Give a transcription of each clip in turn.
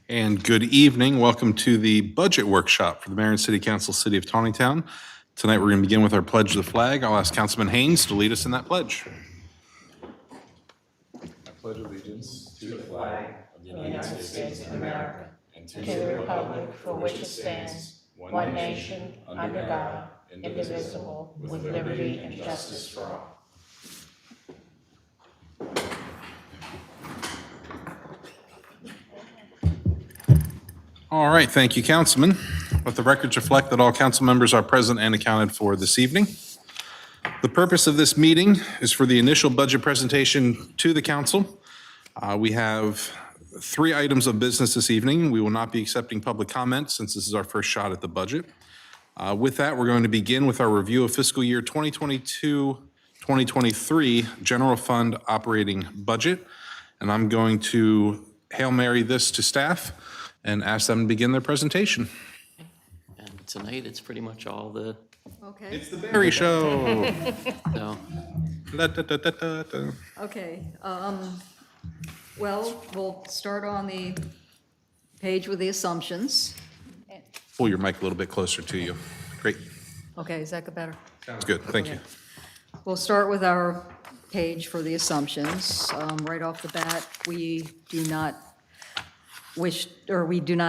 And good evening. Welcome to the budget workshop for the Mayor and City Council, City of Taneytown. Tonight, we're going to begin with our pledge to the flag. I'll ask Councilman Haynes to lead us in that pledge. I pledge allegiance to the flag of the United States of America and to the republic for which it stands, one nation, under God, indivisible, with liberty and justice for all. All right, thank you, Councilman. Let the records reflect that all council members are present and accounted for this evening. The purpose of this meeting is for the initial budget presentation to the council. We have 3 items of business this evening. We will not be accepting public comments since this is our first shot at the budget. With that, we're going to begin with our review of fiscal year 2022-2023 general fund operating budget. And I'm going to Hail Mary this to staff and ask them to begin their presentation. And tonight, it's pretty much all the, Okay, It's the Barry Show. no, Da, da, da, da, da, da. okay. Well, we'll start on the page with the assumptions. Pull your mic a little bit closer to you. Great. Okay, is that better? Sounds good. Thank you. We'll start with our page for the assumptions. Right off the bat, we do not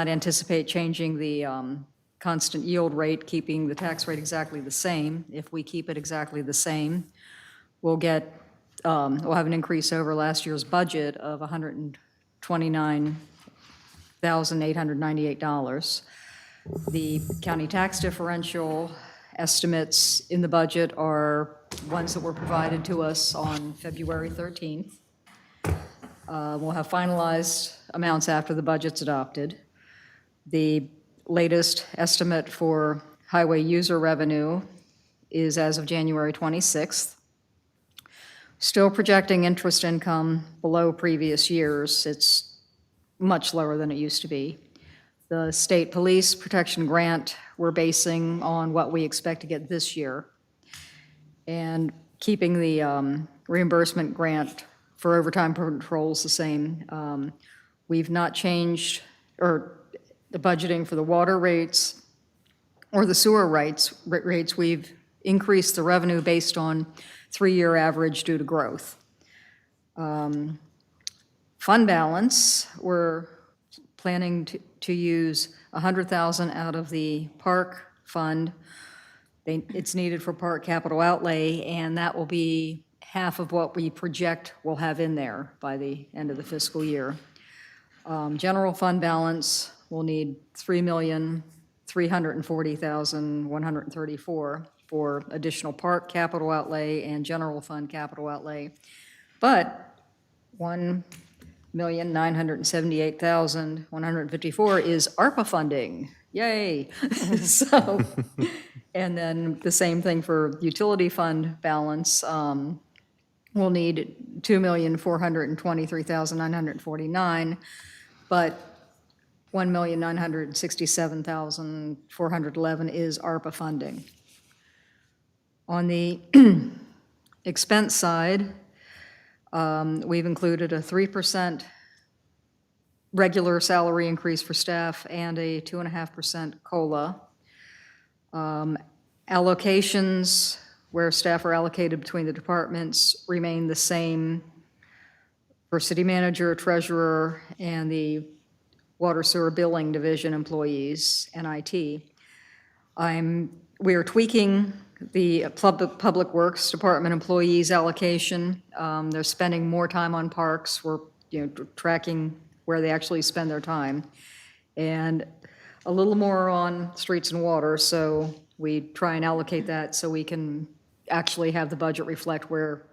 anticipate changing the constant yield rate, keeping the tax rate exactly the same. If we keep it exactly the same, we'll have an increase over last year's budget of $129,898. The county tax differential estimates in the budget are ones that were provided to us on February 13th. We'll have finalized amounts after the budget's adopted. The latest estimate for highway user revenue is as of January 26th. Still projecting interest income below previous years. It's much lower than it used to be. The state police protection grant we're basing on what we expect to get this year. And keeping the reimbursement grant for overtime patrols the same. We've not changed, or the budgeting for the water rates or the sewer rates. We've increased the revenue based on 3-year average due to growth. Fund balance, we're planning to use $100,000 out of the park fund. It's needed for park capital outlay, and that will be half of what we project we'll have in there by the end of the fiscal year. General fund balance will need $3,340,134 for additional park capital outlay and general fund capital outlay. But $1,978,154 is ARPA funding. Yay! So, and then the same thing for utility fund balance. We'll need $2,423,949, but $1,967,411 is ARPA funding. On the expense side, we've included a 3% regular salary increase for staff and a 2.5% COLA. Allocations where staff are allocated between the departments remain the same for city manager, treasurer, and the water sewer billing division employees and IT. We are tweaking the public works department employees allocation. They're spending more time on parks. We're tracking where they actually spend their time, and a little more on streets and water. So we try and allocate that so we can actually have the budget reflect where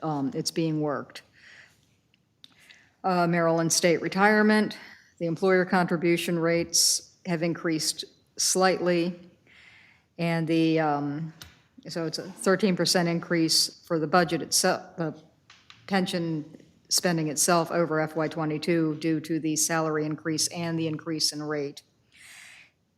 it's being worked. Maryland State Retirement, the employer contribution rates have increased slightly, and so it's a 13% increase for the budget itself, the pension spending itself over FY22 due to the salary increase and the increase in rate.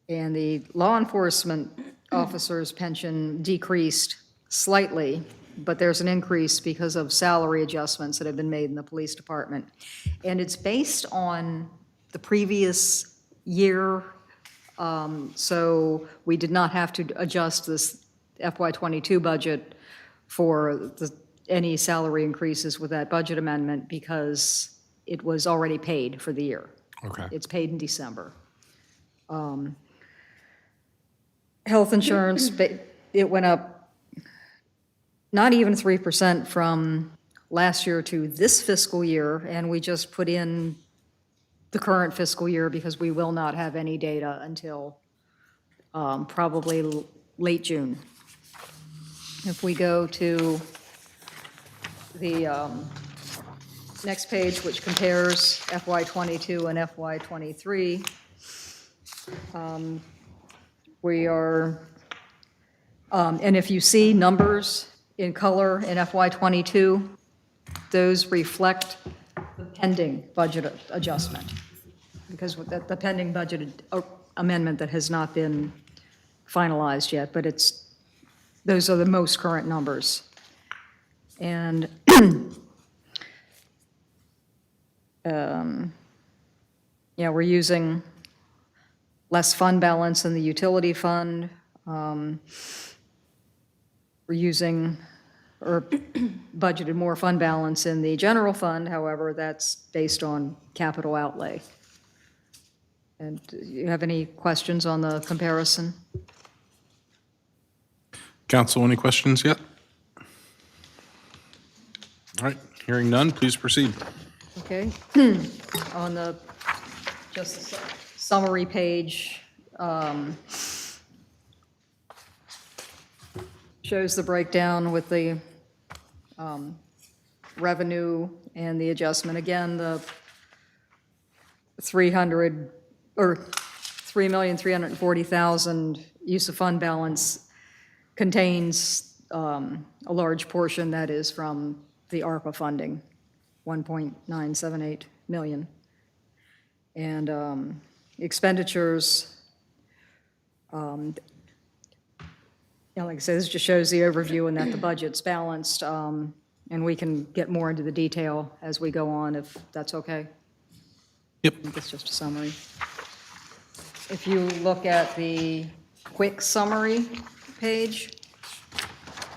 And the law enforcement officers' pension decreased slightly, but there's an increase because of salary adjustments that have been made in the police department. And it's based on the previous year. So we did not have to adjust this FY22 budget for any salary increases with that budget amendment because it was already paid for the year. Okay. It's paid in December. Health insurance, it went up not even 3% from last year to this fiscal year, and we just put in the current fiscal year because we will not have any data until probably late June. If we go to the next page, which compares FY22 and FY23, we are, and if you see numbers in color in FY22, those reflect the pending budget adjustment, because with the pending budget amendment that has not been finalized yet, but those are the most current numbers. And yeah, we're using less fund balance in the utility fund. We're using, or budgeted more fund balance in the general fund, however, that's based on capital outlay. And do you have any questions on the comparison? Council, any questions yet? All right, hearing none, please proceed. Okay. On the just summary page, shows the breakdown with the revenue and the adjustment. Again, the 3,340,000 use of fund balance contains a large portion that is from the ARPA funding, 1.978 million. And expenditures, like I said, this just shows the overview and that the budget's balanced, and we can get more into the detail as we go on, if that's okay. Yep. I think it's just a summary. If you look at the quick summary page,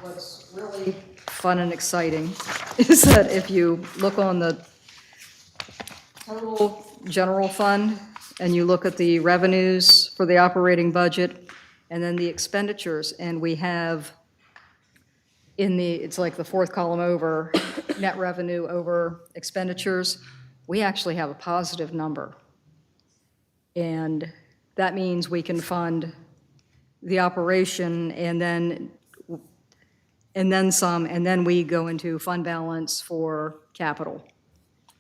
what's really fun and exciting is that if you look on the total general fund and you look at the revenues for the operating budget and then the expenditures, and we have it's like the fourth column over, net revenue over expenditures, we actually have a positive number. And that means we can fund the operation and then some, and then we go into fund balance for capital.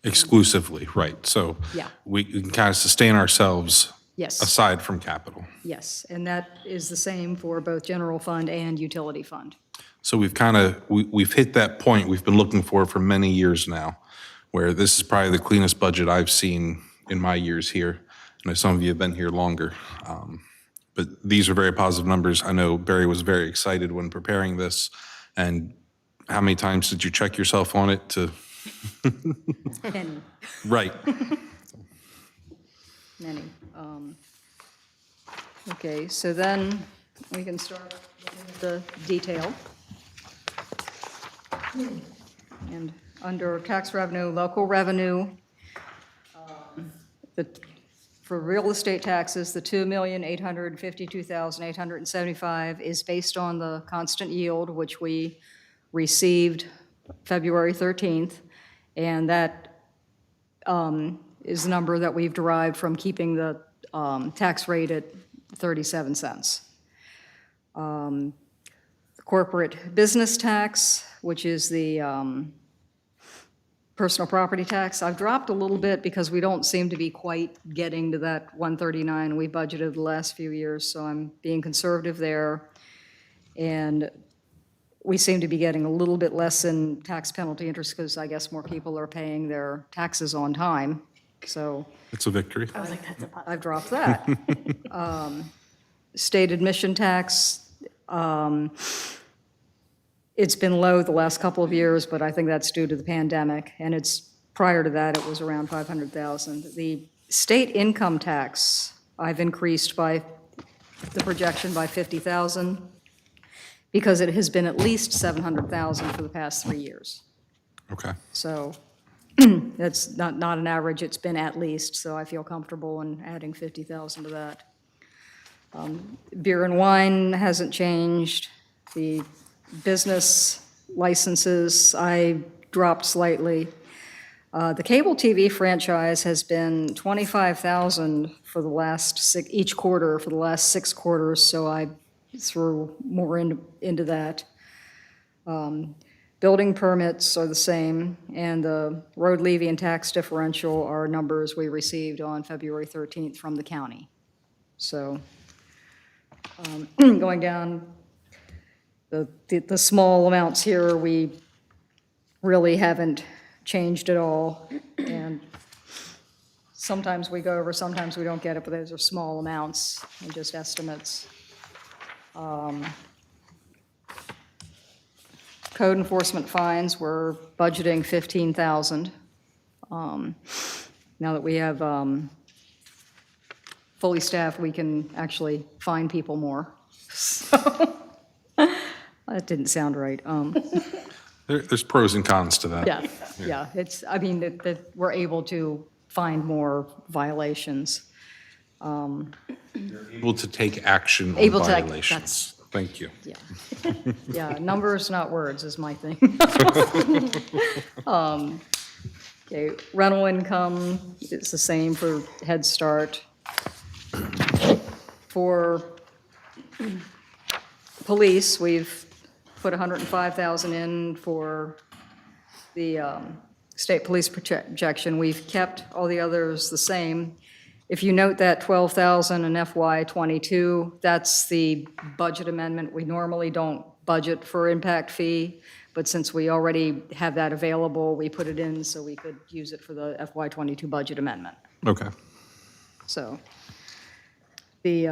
Exclusively, right. So Yeah. we can kind of sustain ourselves Yes, aside from capital. yes, and that is the same for both general fund and utility fund. So we've hit that point we've been looking for many years now, where this is probably the cleanest budget I've seen in my years here. I know some of you have been here longer. But these are very positive numbers. I know Barry was very excited when preparing this. And how many times did you check yourself on it to? Many, Right. many. Okay, so then we can start looking at the detail. And under tax revenue, local revenue, for real estate taxes, the $2,852,875 is based on the constant yield, which we received February 13th, and that is the number that we've derived from keeping the tax rate at 37 cents. The corporate business tax, which is the personal property tax, I've dropped a little bit because we don't seem to be quite getting to that 139 we budgeted the last few years, so I'm being conservative there. And we seem to be getting a little bit less in tax penalty interest because I guess more people are paying their taxes on time, so It's a victory. I was like, that's a positive. I've dropped that. State admission tax, it's been low the last couple of years, but I think that's due to the pandemic, and prior to that, it was around 500,000. The State income tax, I've increased by the projection by 50,000 because it has been at least 700,000 for the past 3 years. Okay. So that's not an average, it's been at least, so I feel comfortable in adding 50,000 to that. Beer and wine hasn't changed. The business licenses, I dropped slightly. The cable TV franchise has been 25,000 for the last each quarter for the last 6 quarters, so I threw more into that. Building permits are the same, and the road levy and tax differential are numbers we received on February 13th from the county. So going down, the small amounts here, we really haven't changed at all. And sometimes we go over, sometimes we don't get it, but those are small amounts and just estimates. Code enforcement fines, we're budgeting 15,000. Now that we have fully staffed, we can actually fine people more. So, that didn't sound right. There's pros and cons to that. Yeah, it's, I mean, that we're able to find more violations. Able to take action on Able to, violations. Thank you. Yeah. Yeah, numbers, not words is my thing. Okay, rental income, it's the same for Head Start. For police, we've put 105,000 in for the state police projection. We've kept all the others the same. If you note that 12,000 in FY22, that's the budget amendment. We normally don't budget for impact fee, but since we already have that available, we put it in so we could use it for the FY22 budget amendment. Okay. So the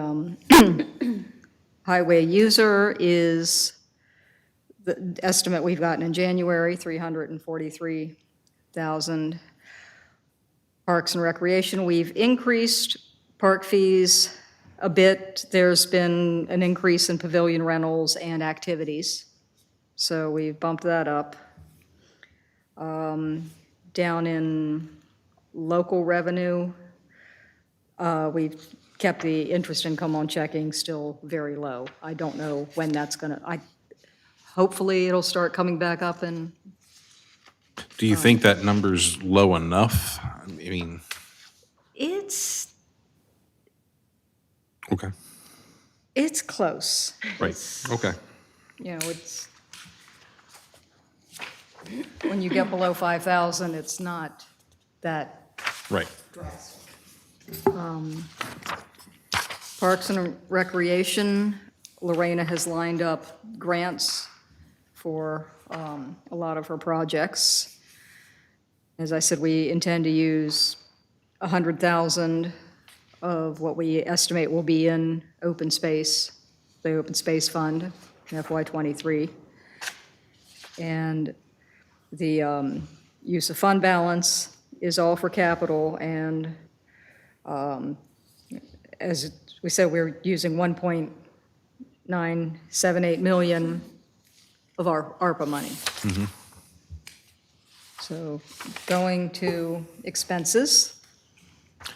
highway user is the estimate we've gotten in January, 343,000. Parks and Recreation, we've increased park fees a bit. There's been an increase in pavilion rentals and activities, so we've bumped that up. Down in local revenue, we've kept the interest income on checking still very low. I don't know when that's gonna, hopefully it'll start coming back up and Do you think that number's low enough? I mean, it's okay, close. right, okay. You know, it's, when you get below 5,000, it's not that Right. drastic. Parks and Recreation, Lorena has lined up grants for a lot of her projects. As I said, we intend to use 100,000 of what we estimate will be in open space, the Open Space Fund, in FY23. And the use of fund balance is all for capital, and as we said, we're using 1.978 million of our ARPA money. So going to expenses.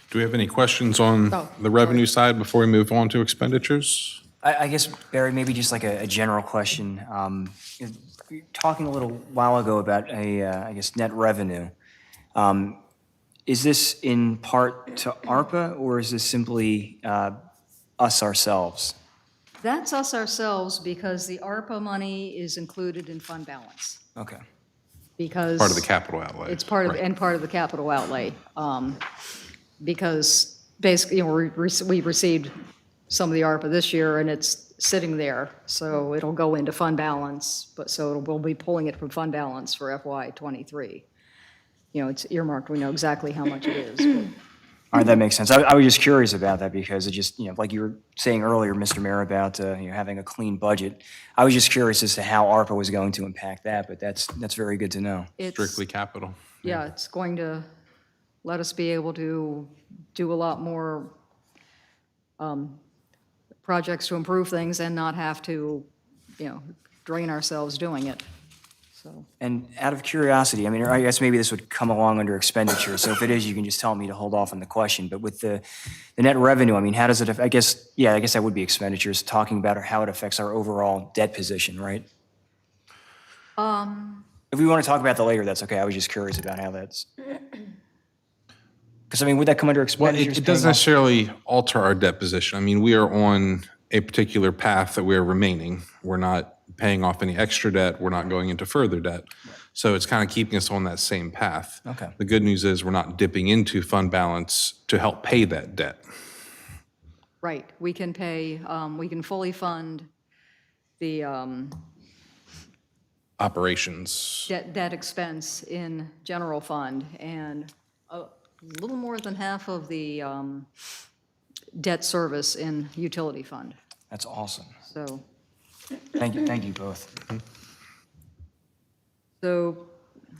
Do we have any questions on Oh, the revenue side before we move on to expenditures? I guess, Barry, maybe just like a general question. You were talking a little while ago about I guess, net revenue. Is this in part to ARPA, or is this simply us ourselves? That's us ourselves because the ARPA money is included in fund balance. Okay. Because Part of the capital outlay. it's part of, Right. and part of the capital outlay. Because basically, you know, we received some of the ARPA this year, and it's sitting there, so it'll go into fund balance, but so we'll be pulling it from fund balance for FY23. You know, it's earmarked, we know exactly how much it is, but All right, that makes sense. I was just curious about that because it just, like you were saying earlier, Mr. Mayor, about having a clean budget. I was just curious as to how ARPA was going to impact that, but that's very good to know. it's, Strictly capital. yeah, it's going to let us be able to do a lot more projects to improve things and not have to, drain ourselves doing it, so. And out of curiosity, I mean, I guess maybe this would come along under expenditure, so if it is, you can just tell me to hold off on the question. But with the net revenue, I mean, how does it, I guess that would be expenditures, talking about how it affects our overall debt position, right? If we want to talk about that later, that's okay. I was just curious about how that's. Because, I mean, would that come under Well, expenditures? it doesn't paying off- necessarily alter our debt position. I mean, we are on a particular path that we are remaining. We're not paying off any extra debt. We're not going into further debt. So it's kind of keeping us on that same path. Okay. The good news is we're not dipping into fund balance to help pay that debt. Right, we can pay, we can fully fund the Operations. debt expense in general fund, and a little more than half of the debt service in utility fund, That's awesome. so. Thank you both. So,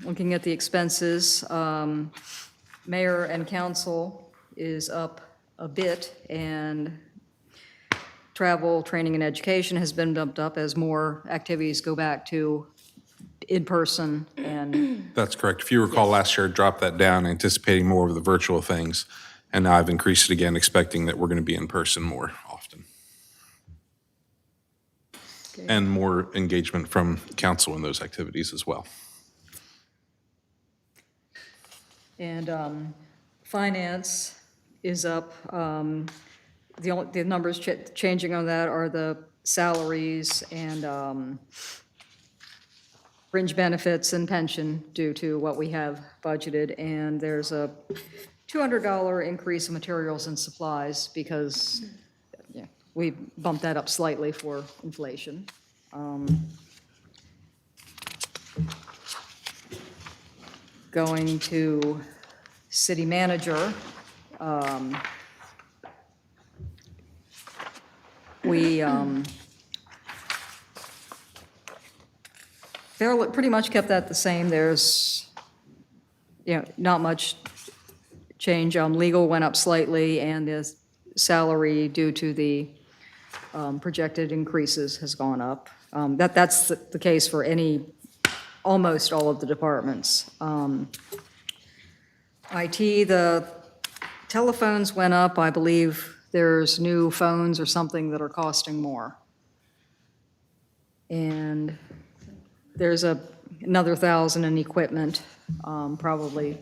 looking at the expenses, mayor and council is up a bit, and travel, training, and education has been bumped up as more activities go back to in-person, and, That's correct. If you recall, last year I dropped that down, anticipating more of the virtual things. And now I've increased it again, expecting that we're going to be in person more often. And more engagement from council in those activities as well. and finance is up. The numbers changing on that are the salaries and fringe benefits and pension due to what we have budgeted, and there's a $200 increase in materials and supplies because we bumped that up slightly for inflation. Going to city manager, we pretty much kept that the same. There's, not much change. Legal went up slightly, and the salary due to the projected increases has gone up. That's the case for almost all of the departments. IT, the telephones went up. I believe there's new phones or something that are costing more. And there's another 1,000 in equipment, probably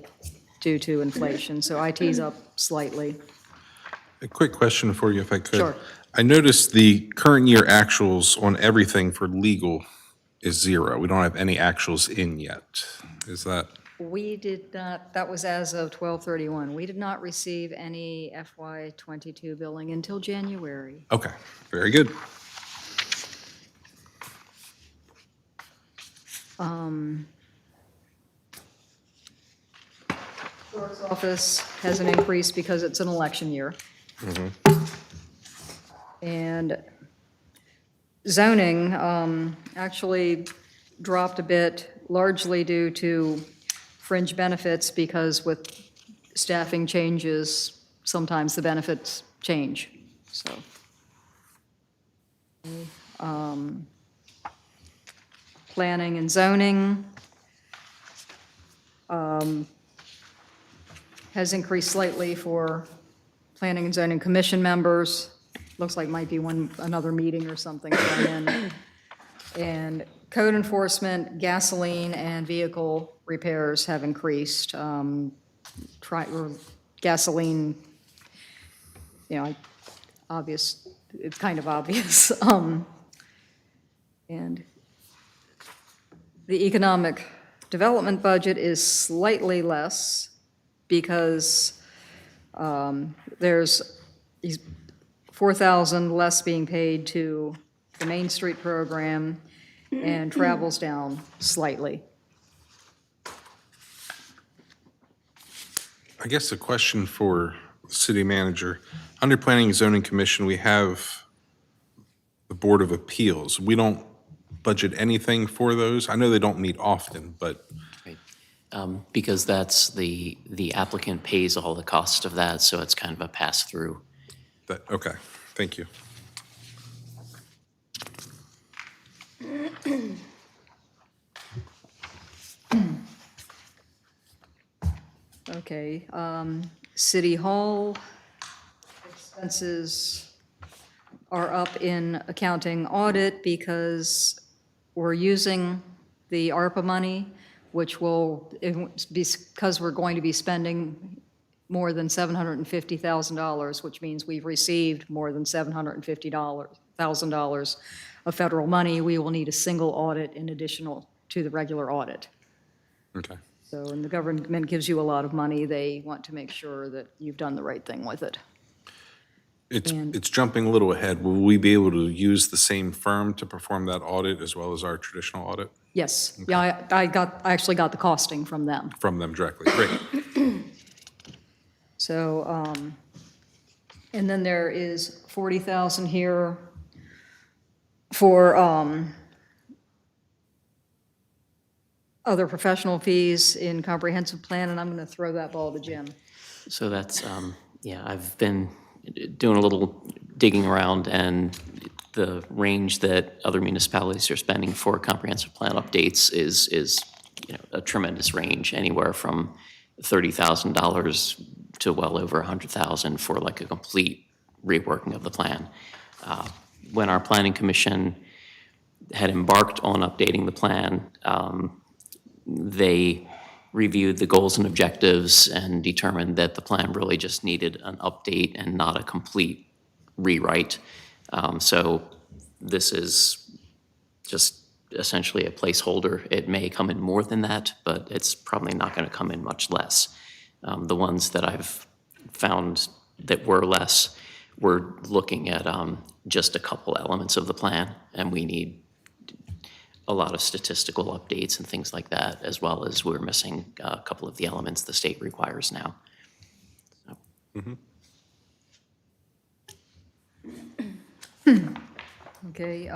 due to inflation. So IT's up slightly. A quick question for you, if I could. Sure. I noticed the current year actuals on everything for legal is 0. We don't have any actuals in yet. Is that? We did not, that was as of 12/31. We did not receive any FY22 billing until January. Okay, very good. Clerk's office has an increase because it's an election year. And zoning actually dropped a bit, largely due to fringe benefits, because with staffing changes, sometimes the benefits change, so. Planning and zoning has increased slightly for planning and zoning commission members. Looks like might be another meeting or something thrown in. And code enforcement, gasoline, and vehicle repairs have increased. Gasoline, obvious, it's kind of obvious. And the economic development budget is slightly less because there's 4,000 less being paid to the Main Street program, and travel's down slightly. I guess a question for the city manager. Under Planning and Zoning Commission, we have the Board of Appeals. We don't budget anything for those. I know they don't meet often, but Because that's the applicant pays all the cost of that, so it's kind of a pass-through. Okay, thank you. Okay, City Hall expenses are up in accounting audit because we're using the ARPA money, which will, because we're going to be spending more than $750,000, which means we've received more than $750,000 of federal money, we will need a single audit in additional to the regular audit. Okay. So when the government gives you a lot of money, they want to make sure that you've done the right thing with it. It's jumping a little ahead. Will we be able to use the same firm to perform that audit as well as our traditional audit? Yes, yeah, I actually got the costing from them. From them directly, great. So, and then there is 40,000 here for other professional fees in comprehensive plan, and I'm going to throw that ball to Jim. So that's, yeah, I've been doing a little digging around, and the range that other municipalities are spending for comprehensive plan updates is a tremendous range, anywhere from $30,000 to well over $100,000 for like a complete reworking of the plan. When our planning commission had embarked on updating the plan, they reviewed the goals and objectives and determined that the plan really just needed an update and not a complete rewrite. So this is just essentially a placeholder. It may come in more than that, but it's probably not going to come in much less. The ones that I've found that were less, we're looking at just a couple elements of the plan, and we need a lot of statistical updates and things like that, as well as we're missing a couple of the elements the state requires now. Okay,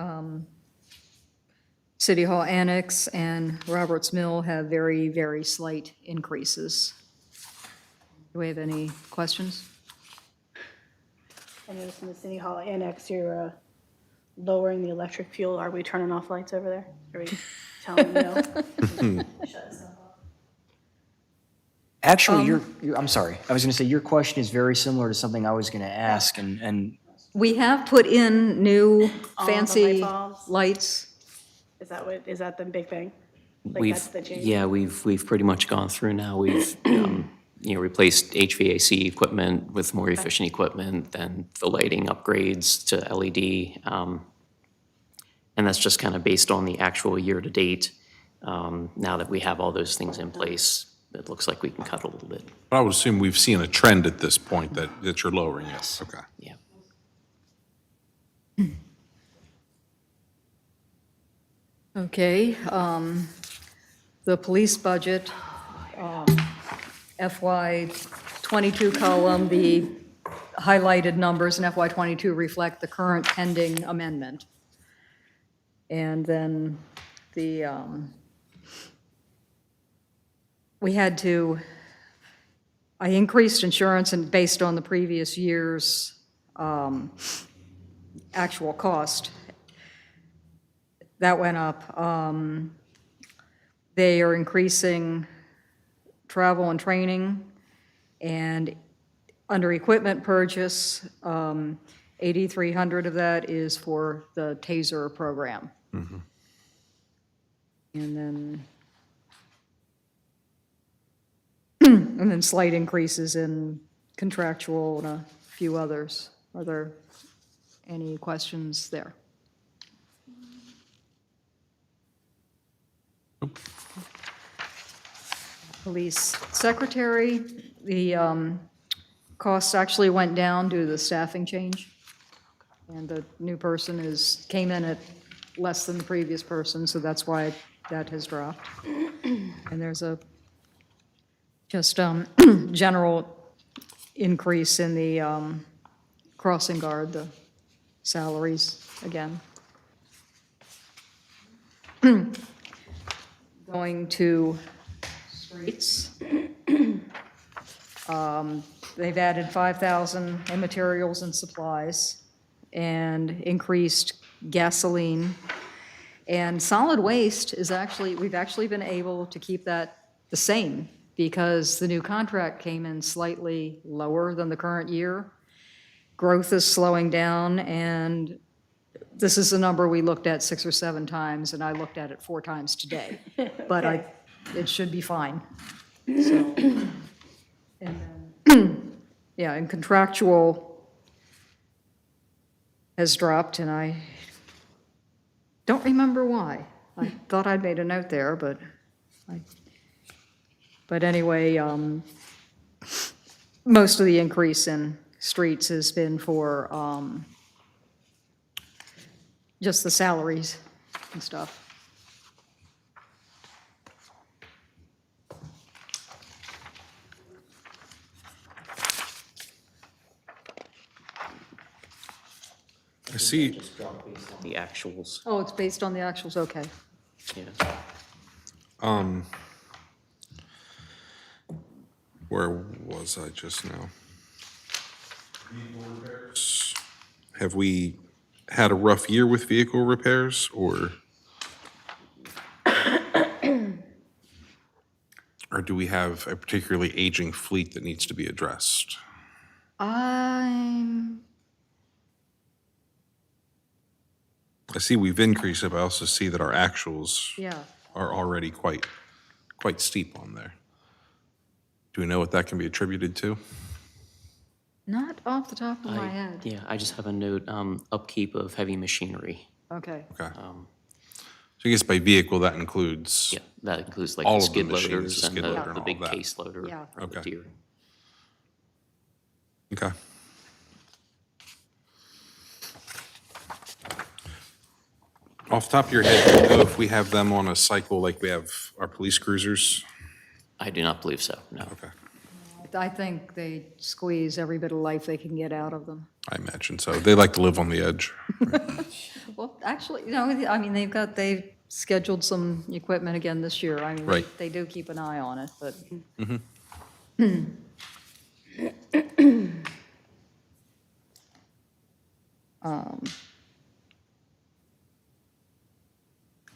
City Hall Annex and Roberts Mill have very, very slight increases. Do we have any questions? I noticed in the City Hall Annex, you're lowering the electric fuel. Are we turning off lights over there? Are we telling them no? Actually, I'm sorry, I was going to say, your question is very similar to something I was going to ask, and We have put in new All the light fancy bulbs? lights. Is that the big thing? Like We've, that's the change? yeah, we've pretty much gone through now. We've, replaced HVAC equipment with more efficient equipment, then the lighting upgrades to LED. And that's just kind of based on the actual year-to-date. Now that we have all those things in place, it looks like we can cut a little bit. But I would assume we've seen a trend at this point that you're lowering it. Okay. Yeah. Okay, the police budget, FY22 column, the highlighted numbers in FY22 reflect the current pending amendment. And then the, I increased insurance and based on the previous year's actual cost. That went up. They are increasing travel and training, and under equipment purchase, 8,300 of that is for the TASER program. And then slight increases in contractual and a few others. Are there any questions there? Police secretary, the costs actually went down due to the staffing change. And the new person came in at less than the previous person, so that's why that has dropped. And there's a just general increase in the crossing guard, the salaries again. Going to streets. They've added 5,000 in materials and supplies and increased gasoline. And solid waste is actually, we've actually been able to keep that the same because the new contract came in slightly lower than the current year. Growth is slowing down, and this is a number we looked at 6 or 7 times, and I looked at it 4 times today. But it should be fine. So, and then, yeah, and contractual has dropped, and I don't remember why. I thought I'd made a note there, but anyway, most of the increase in streets has been for just the salaries and stuff. I see. The actuals, Oh, it's based on the actuals, okay. yeah. Where was I just now? Have we had a rough year with vehicle repairs, or? Or do we have a particularly aging fleet that needs to be addressed? I'm, I see we've increased it, but I also see that our actuals yeah, are already quite steep on there. Do we know what that can be attributed to? not off the top of my head. Yeah, I just have a note, upkeep of heavy machinery. Okay, Okay. So I guess by vehicle, that includes, Yeah, that includes like All the of the skid machines, loaders the and skid loader the and all big that. case loader Yeah. or the Okay. tier. okay. Off the top of your head, do you know if we have them on a cycle like we have our police cruisers? I do not believe so, no. Okay, I think they squeeze every bit of life they can get out of them. I imagine so. They like to live on the edge. Well, actually, I mean, they've scheduled some equipment again this year. I mean, Right. they do keep an eye on it, but.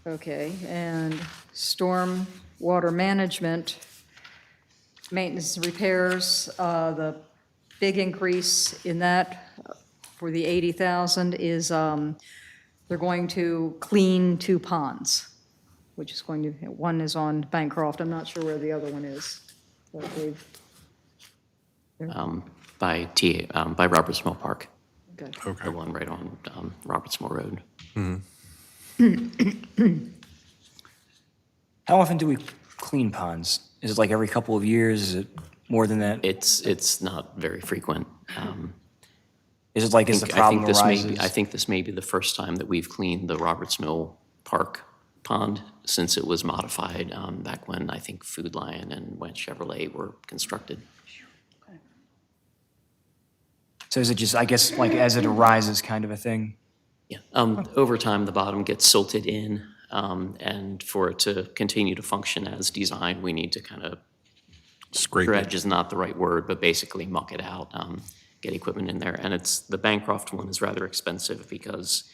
Okay, and storm water management, maintenance and repairs, the big increase in that for the 80,000 is, they're going to clean 2 ponds, which is going to, one is on Bancroft, I'm not sure where the other one is. But By Roberts Mill Park, okay. Okay. the one right on Roberts Mill Road. How often do we clean ponds? Is it like every couple of years? Is it more than that? It's not very frequent. Is it like as the problem arises? I think this may be the first time that we've cleaned the Roberts Mill Park pond since it was modified back when I think Food Lion and Wendt Chevrolet were constructed. So is it just, I guess, like as it arises kind of a thing? Yeah, over time, the bottom gets silted in, and for it to continue to function as designed, we need to kind of, Scrape it. dredge is not the right word, but basically muck it out, get equipment in there. And the Bancroft one is rather expensive because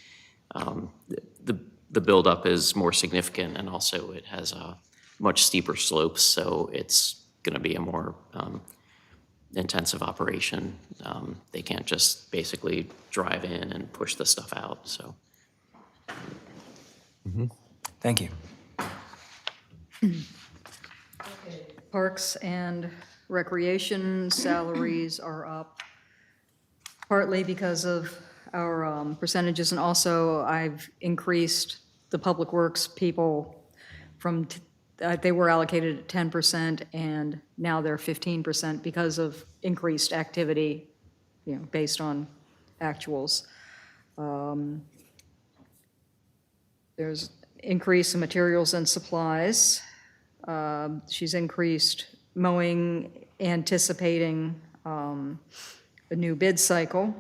the buildup is more significant, and also it has a much steeper slopes, so it's going to be a more intensive operation. They can't just basically drive in and push the stuff out, so. Thank you. Parks and Recreation salaries are up, partly because of our percentages, and also I've increased the Public Works people from, they were allocated at 10%, and now they're 15% because of increased activity, based on actuals. There's increase in materials and supplies. She's increased mowing, anticipating a new bid cycle.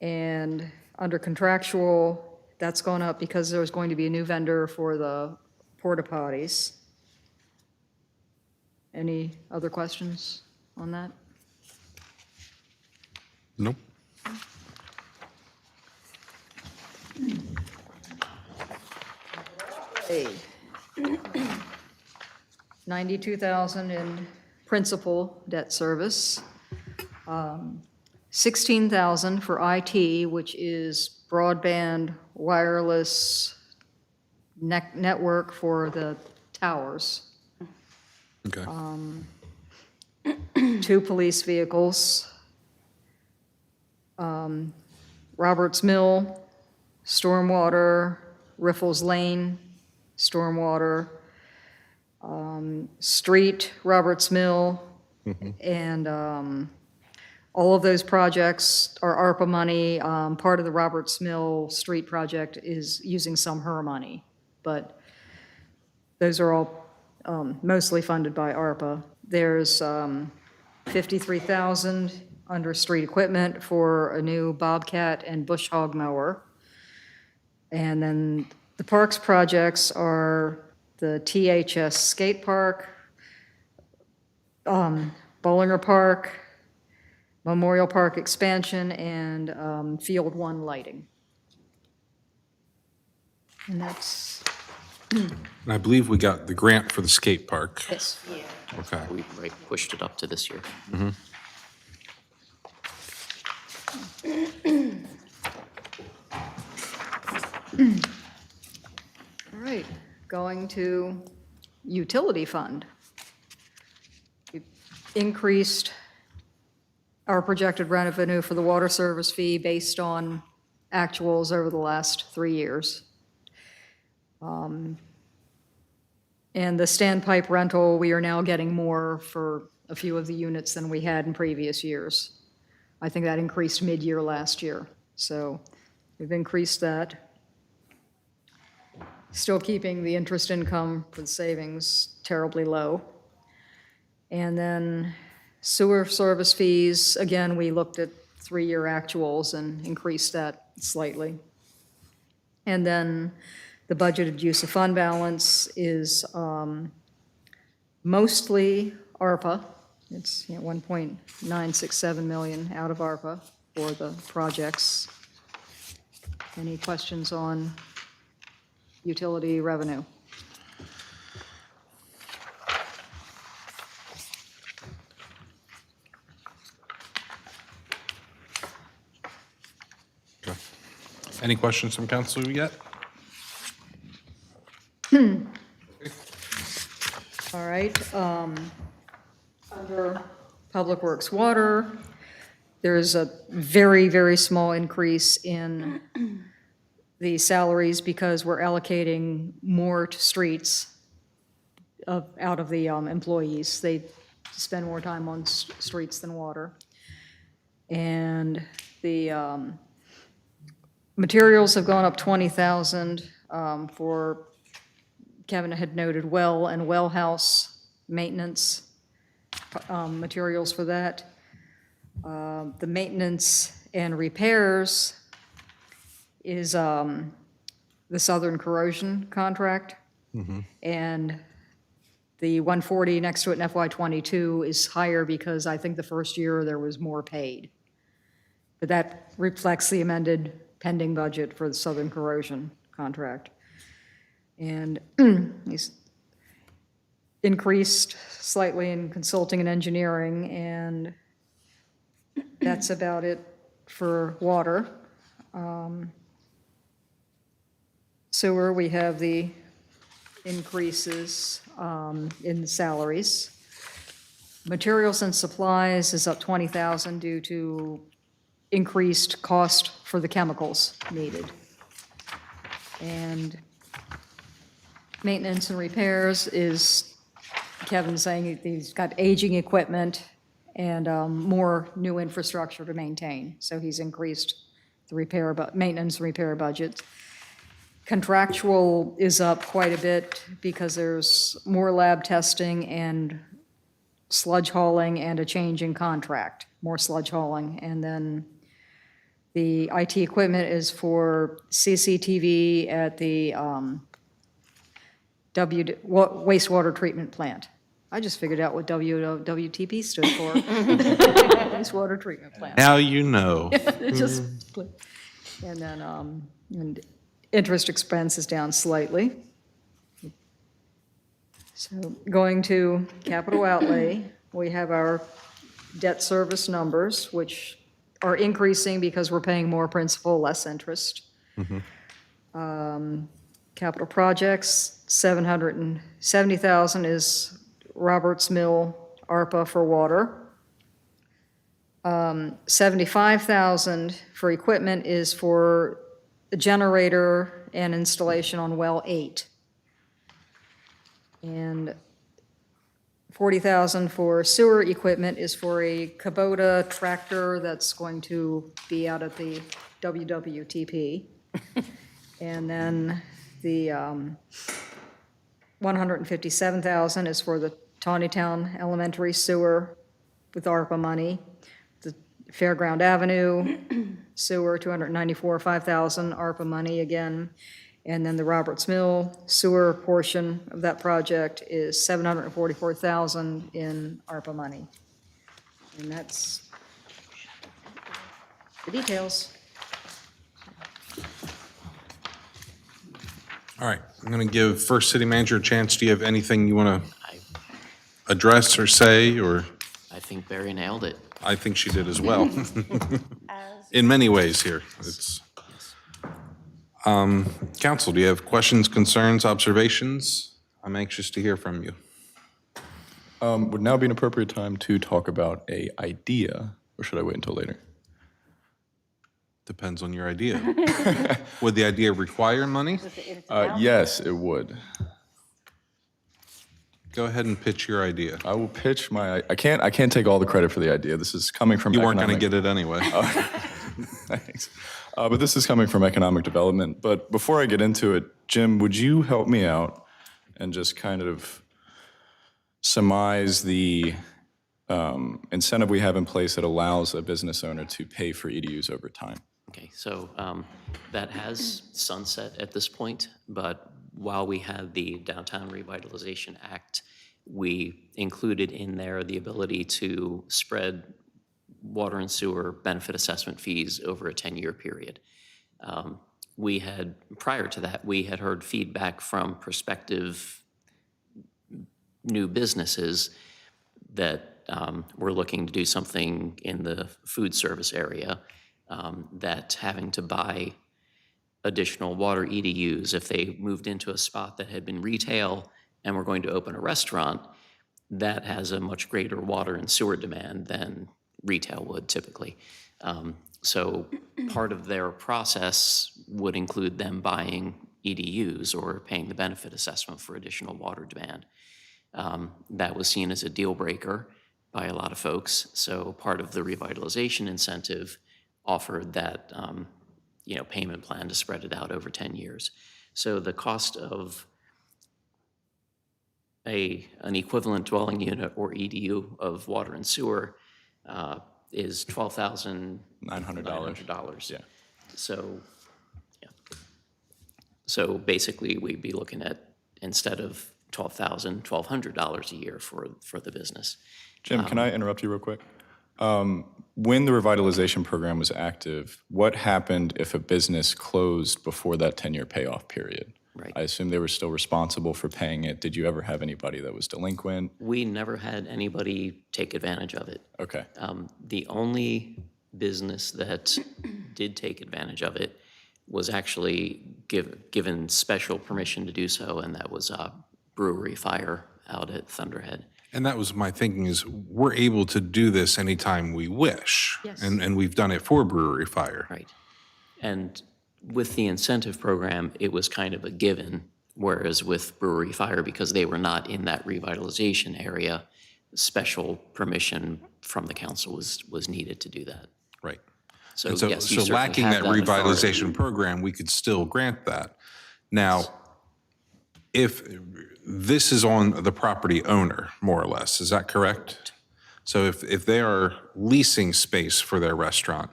And under contractual, that's gone up because there's going to be a new vendor for the porta potties. Any other questions on that? Nope. Hey. 92,000 in principal debt service. 16,000 for IT, which is broadband wireless network for the towers. Okay. 2 police vehicles. Roberts Mill, stormwater, Riffles Lane, stormwater, street, Roberts Mill, and all of those projects are ARPA money. Part of the Roberts Mill Street project is using some HER money, but those are all mostly funded by ARPA. There's 53,000 under street equipment for a new Bobcat and bush hog mower. And then the parks projects are the THS skate park, Bollinger Park, Memorial Park expansion, and Field 1 lighting. And that's, And I believe we got the grant for the skate park. yes. Okay. We pushed it up to this year. All right, going to utility fund. We increased our projected revenue for the water service fee based on actuals over the last 3 years. And the standpipe rental, we are now getting more for a few of the units than we had in previous years. I think that increased mid-year last year, so we've increased that. Still keeping the interest income for the savings terribly low. And then sewer service fees, again, we looked at 3-year actuals and increased that slightly. And then the budgeted use of fund balance is mostly ARPA. It's 1.967 million out of ARPA for the projects. Any questions on utility revenue? Okay. Any questions from council yet? All right. Under Public Works Water, there's a very, very small increase in the salaries because we're allocating more to streets out of the employees. They spend more time on streets than water. And the materials have gone up 20,000 for, Kevin had noted, well and well house maintenance, materials for that. The maintenance and repairs is the Southern Corrosion contract. And the 140 next to it in FY22 is higher because I think the first year there was more paid. But that reflects the amended pending budget for the Southern Corrosion contract. And he's increased slightly in consulting and engineering, and that's about it for water. Sewer, we have the increases in salaries. Materials and supplies is up 20,000 due to increased cost for the chemicals needed. And maintenance and repairs is, Kevin saying he's got aging equipment and more new infrastructure to maintain. So he's increased the maintenance and repair budget. Contractual is up quite a bit because there's more lab testing and sludge hauling and a change in contract, more sludge hauling. And then the IT equipment is for CCTV at the wastewater treatment plant. I just figured out what WTP stood for. Wastewater treatment plant. Now you know. It just clicked. And then, and interest expense is down slightly. So going to capital outlay, we have our debt service numbers, which are increasing because we're paying more principal, less interest. Capital projects, 770,000 is Roberts Mill ARPA for water. 75,000 for equipment is for the generator and installation on well 8. And 40,000 for sewer equipment is for a Kubota tractor that's going to be out at the WWTP. And then the 157,000 is for the Taneytown Elementary Sewer with ARPA money. The Fairground Avenue Sewer, 5,000 ARPA money again. And then the Roberts Mill Sewer portion of that project is 744,000 in ARPA money. And that's the details. All right, I'm going to give First City Manager a chance. Do you have anything you want to address or say, or? I think Barry nailed it. I think she did as well. In many ways here. It's, Council, do you have questions, concerns, observations? I'm anxious to hear from you. Would now be an appropriate time to talk about a idea, or should I wait until later? Depends on your idea. Would the idea require money? Yes, it would. Go ahead and pitch your idea. I will pitch my. I can't take all the credit for the idea. This is coming from. You weren't going to get it anyway. Thanks. But this is coming from economic development. But before I get into it, Jim, would you help me out and just kind of surmise the incentive we have in place that allows a business owner to pay for EDUs over time? Okay, so that has sunset at this point, but while we had the Downtown Revitalization Act, we included in there the ability to spread water and sewer benefit assessment fees over a 10-year period. We had, prior to that, we had heard feedback from prospective new businesses that were looking to do something in the food service area, that having to buy additional water EDUs if they moved into a spot that had been retail and were going to open a restaurant, that has a much greater water and sewer demand than retail would typically. So part of their process would include them buying EDUs or paying the benefit assessment for additional water demand. That was seen as a deal breaker by a lot of folks. So part of the revitalization incentive offered that payment plan to spread it out over 10 years. So the cost of an equivalent dwelling unit or EDU of water and sewer is $12,900. Yeah. So, yeah. So basically, we'd be looking at, instead of $12,100 a year for the business. Jim, can I interrupt you real quick? When the revitalization program was active, what happened if a business closed before that 10-year payoff period? Right. I assume they were still responsible for paying it. Did you ever have anybody that was delinquent? We never had anybody take advantage of it. Okay. The only business that did take advantage of it was actually given special permission to do so, and that was Brewery Fire out at Thunderhead. And that was my thinking, is we're able to do this anytime we wish. Yes. And we've done it for Brewery Fire. Right. And with the incentive program, it was kind of a given, whereas with Brewery Fire, because they were not in that revitalization area, special permission from the council was needed to do that. Right. So And so, yes, you so certainly lacking have that authority. revitalization program, we could still grant that. Now, if this is on the property owner, more or less, is that correct? So if they are leasing space for their restaurant,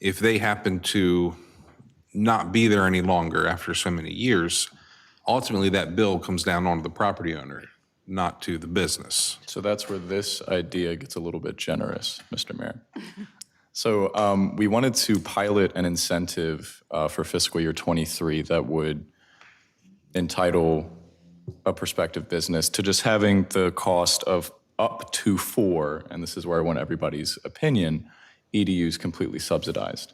if they happen to not be there any longer after so many years, ultimately that bill comes down onto the property owner. not to the business. So that's where this idea gets a little bit generous, Mr. Mayor. So we wanted to pilot an incentive for fiscal year '23 that would entitle a prospective business to just having the cost of up to 4, and this is where I want everybody's opinion, EDUs completely subsidized.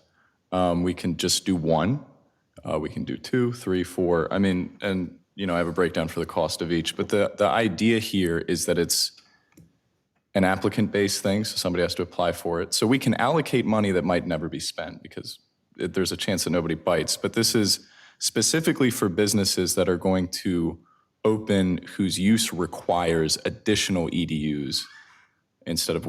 We can just do 1, we can do 2, 3, 4. I mean, and I have a breakdown for the cost of each, but the idea here is that it's an applicant-based thing, so somebody has to apply for it. So we can allocate money that might never be spent because there's a chance that nobody bites. But this is specifically for businesses that are going to open whose use requires additional EDUs instead of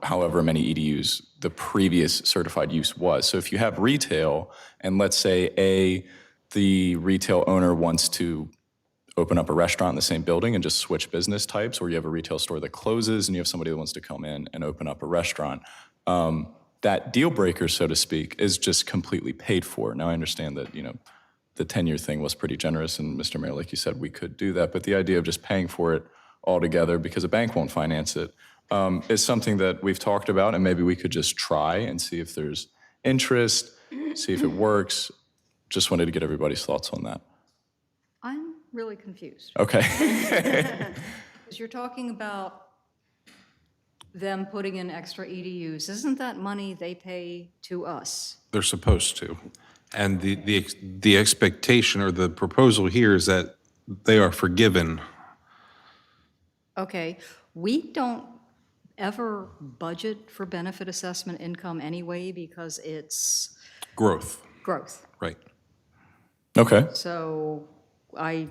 however many EDUs the previous certified use was. So if you have retail, and let's say the retail owner wants to open up a restaurant in the same building and just switch business types, or you have a retail store that closes and you have somebody that wants to come in and open up a restaurant, that deal breaker, so to speak, is just completely paid for. Now, I understand that, the 10-year thing was pretty generous, and Mr. Mayor, like you said, we could do that, but the idea of just paying for it altogether because a bank won't finance it is something that we've talked about, and maybe we could just try and see if there's interest, see if it works. Just wanted to get everybody's thoughts on that. I'm really confused. Okay. Because you're talking about them putting in extra EDUs. Isn't that money they pay to us? They're supposed to. And the expectation or the proposal here is that they are forgiven. Okay, we don't ever budget for benefit assessment income anyway because it's Growth, growth. right. Okay. So I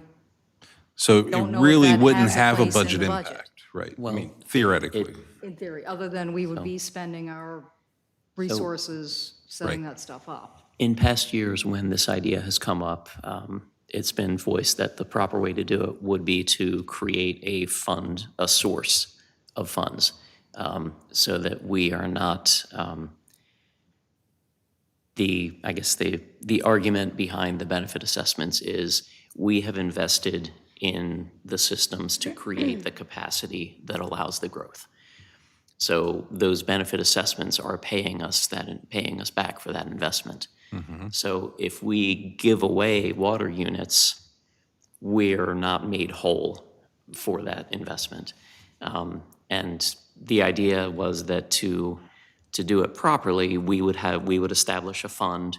So it Don't know if really that wouldn't has a have a place in budget the budget. impact, right? I Well, mean, theoretically. in theory, other than we would be spending our resources setting Right. that stuff up. In past years, when this idea has come up, it's been voiced that the proper way to do it would be to create a fund, a source of funds, so that we are not, I guess the argument behind the benefit assessments is we have invested in the systems to create the capacity that allows the growth. So those benefit assessments are paying us back for that investment. So if we give away water units, we're not made whole for that investment. And the idea was that to do it properly, we would establish a fund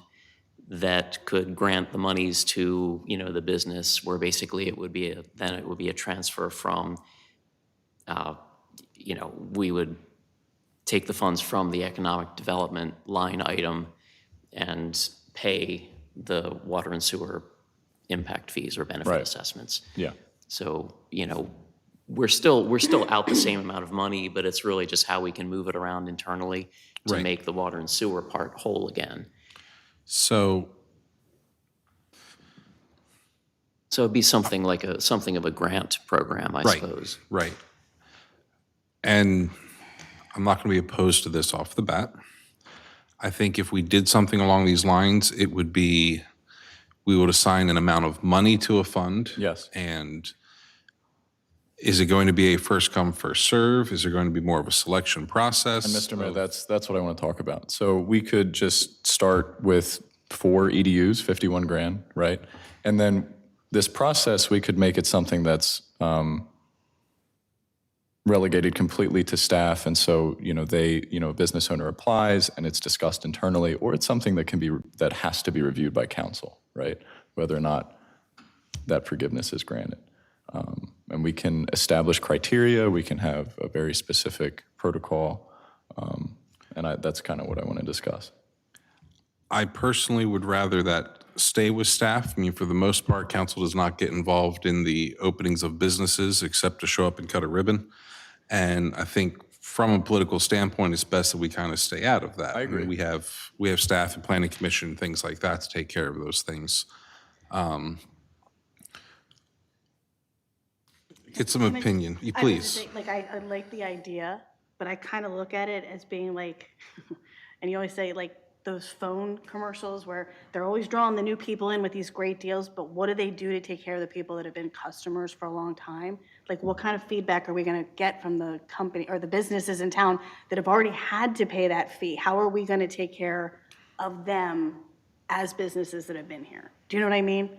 that could grant the monies to, the business, where basically it would be a transfer from, we would take the funds from the economic development line item and pay the water and sewer impact fees or benefit Right. assessments. Yeah. So, we're still out the same amount of money, but it's really just how we can move it around internally to Right. make the water and sewer part whole again. So, So it'd be something of a grant program, I right, suppose. right. And I'm not going to be opposed to this off the bat. I think if we did something along these lines, it would be, we would assign an amount of money to a fund. Yes. And is it going to be a first come, first serve? Is there going to be more of a selection process? And Mr. Mayor, that's what I want to talk about. So we could just start with 4 EDUs, 51 grand, right? And then this process, we could make it something that's relegated completely to staff. And so, a business owner applies and it's discussed internally, or it's something that has to be reviewed by council, right? Whether or not that forgiveness is granted. And we can establish criteria, we can have a very specific protocol, and that's kind of what I want to discuss. I personally would rather that stay with staff. I mean, for the most part, council does not get involved in the openings of businesses except to show up and cut a ribbon. And I think from a political standpoint, it's best that we kind of stay out of that. I agree. mean, we have staff and planning commission, things like that to take care of those things. Get some opinion, I would just please. say, I like the idea, but I kind of look at it as being like, and you always say, those phone commercials where they're always drawing the new people in with these great deals, but what do they do to take care of the people that have been customers for a long time? Like, what kind of feedback are we gonna get from the company or the businesses in town that have already had to pay that fee? How are we gonna take care of them as businesses that have been here? Do you know what I mean?